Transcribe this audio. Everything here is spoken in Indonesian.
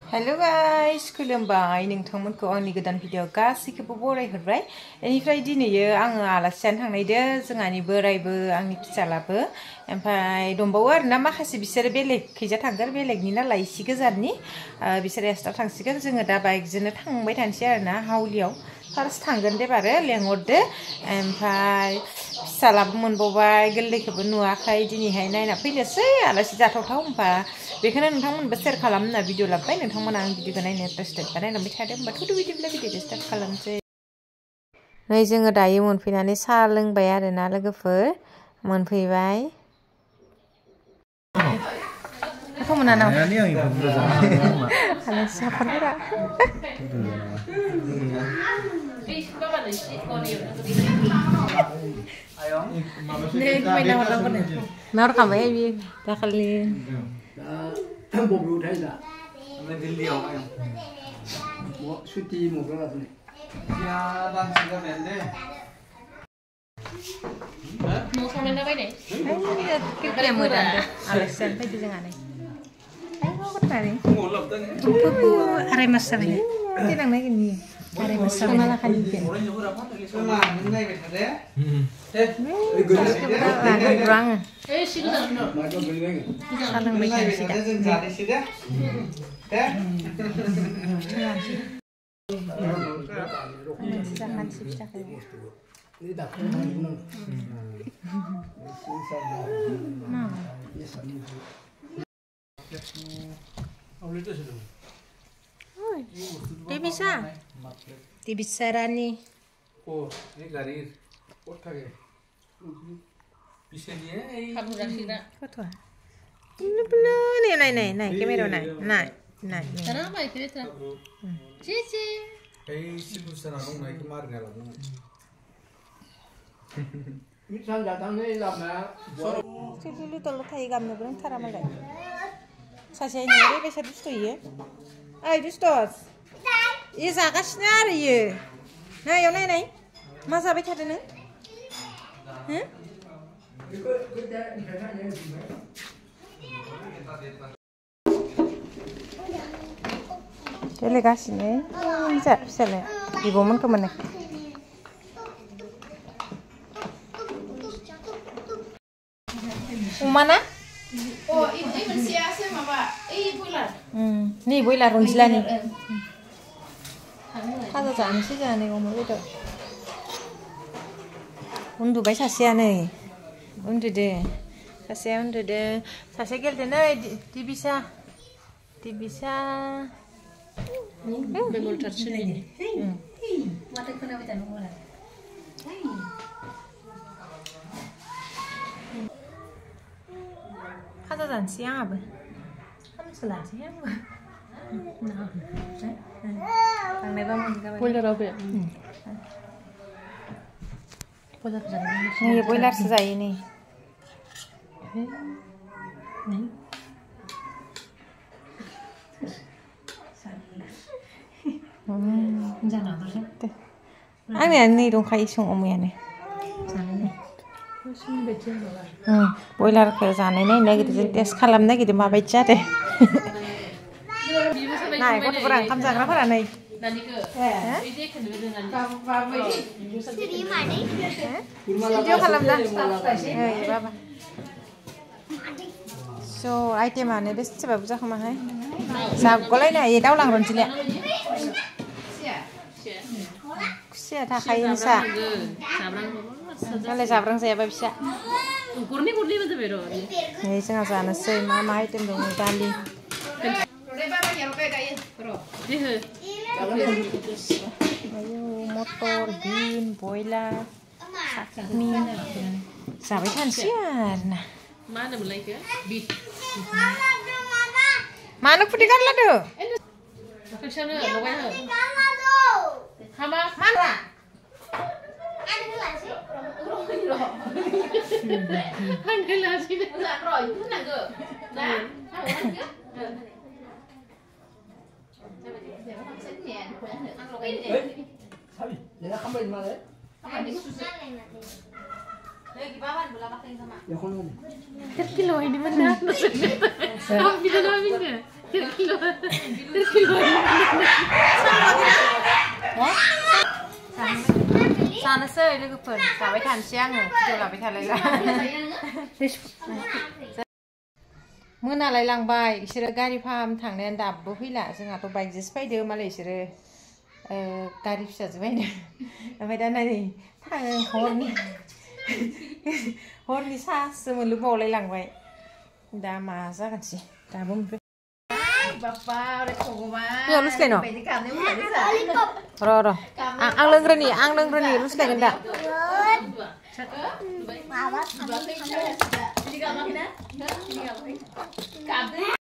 Hello guys, खुलुमबाय नोंथांमोनखौ आंनि गोदान भिडिअ गासैखौबो बरायहरबाय। बेनिफ्राय दिनैयो आङो आलासि जानो थांनायदो जोंहानि बोरायबो आंनि फिसालाबो ओमफ्राय दंबावो आरोना माखासे बिसोरो बेलेगखैजा थांगोन बेलेगनि नालाय इसे गोजाननि बिसोर एक्सट्रा थांसिगोन जोङो दा बाइकजोंनो थांबाय थानोसै आरोना हावलियाव फार्स्ट थांगोन दे बारो लेंहरदो ओमफ्राय फिसालाबो मोनबावबाय गोरलैखौबो नुवाखै दिनैहाय नायना फैनोसै आलासि जाथावथाव होमबा बेखौनो नोंथांमोनबो शेयार खालामना भिडिअ लाबोबाय नोंथांमोना आं भिडिअखौ नायनो इन्टारेस्टेड बा नायलांबाय थादों होमबा थुदु बिदिब्ला भिडिअखौ स्टार्ट खालामसै। नै जोङो दायो मोनफैनानै साहा लोंबाय आरोना लोगोफोर मोनफैबाय। mwnnao alasi hafarfora naur kamay bi dakali mau sampai apa ini? Kita mau dandan alasan apa itu jangan nih? Ayo kau tadi. Buku are masalah ya. Tidak lagi nih. Are masalah. Malah kan ini. Ada kurang. Saling baca sida. Jangan sih Dia bisa Rani. Oh, ini garis. Kota ya. Bisa dia. Kamu Ranjita. Kota. Ini naik kamera naik. Karena apa ya kita? Cici. Sibuk sana dong naik kemarin ya lah. Misal datangnya lama. Dulu tolong kayak gambar berang cara malah. Saya ini bisa dusto ya. Ay dustos. Iya kasihnya ya. Nah yang lain masa baca dulu. Delegasi nih, bisa lah. Bibo man kemana? Mana? Oh, ini masih asam apa? Boiler. Nih boiler Ranjita nih. Kalau jangan sih jangan nih ngomong itu. Undu baik sasia nih. Undu deh. Sasia undu deh. Sasia gel deh nih di bisa. Bemol tercun ini. Mata kena bitan bola. Kada dan siapa? Kamu selesai ya? Nah, tang nebang juga. Boiler apa ya? Boiler kerja. Nih boiler selesai ini. Nih. Jangan apa sih? Ani dong kayak iseng omnya nih. Boiler ke sana nih gitu tes kalamnya gitu mah baca deh. Nah, kau tuh perang kamu jangan apa nih? Nanti ke. Ini kan dulu nanti. Video kalam dah. Baba. So item mana best sebab bisa kemana? Sab kalau ini ya tahu lang Ranjita. Sia tak kain sa. Kalau sabrang saya apa bisa? Kurni betul bero. Ini sangat sana sih mama item dong kali. Ayo motor, bin, boiler, sakmi, sampai kan siar. Nah, Mana mulai ke? Beat. mana putikan lah tuh? Makan sana, bawa Hama. Mana? Handel sih. Enggak roy, mana ke? Nah, 내가 한 번만 해. Lagi bawah bola pakai sama. Ya kalau Kilo ini mana? Apa bisa namin ke? Sanasै लोगोफोर जाबाय थानोसै आङो भिडिअ लाबाय थालायला मोनालाय लांबाय बिसोरो गारि फाहाम थांनायानो दाबो फैला जोंहाथ' बाइकजोंसो फैदो मालाय बिसोरो गारि फिसाजो बायनो ओमफ्राय दा नै हरनि साहासो मोनलोंबावलाय लांबाय दा मा जागोनसै दाबो मोनफै बेयाव लुस्लाय न' र' आं लोंग्रोनि लुस्लायगोन दा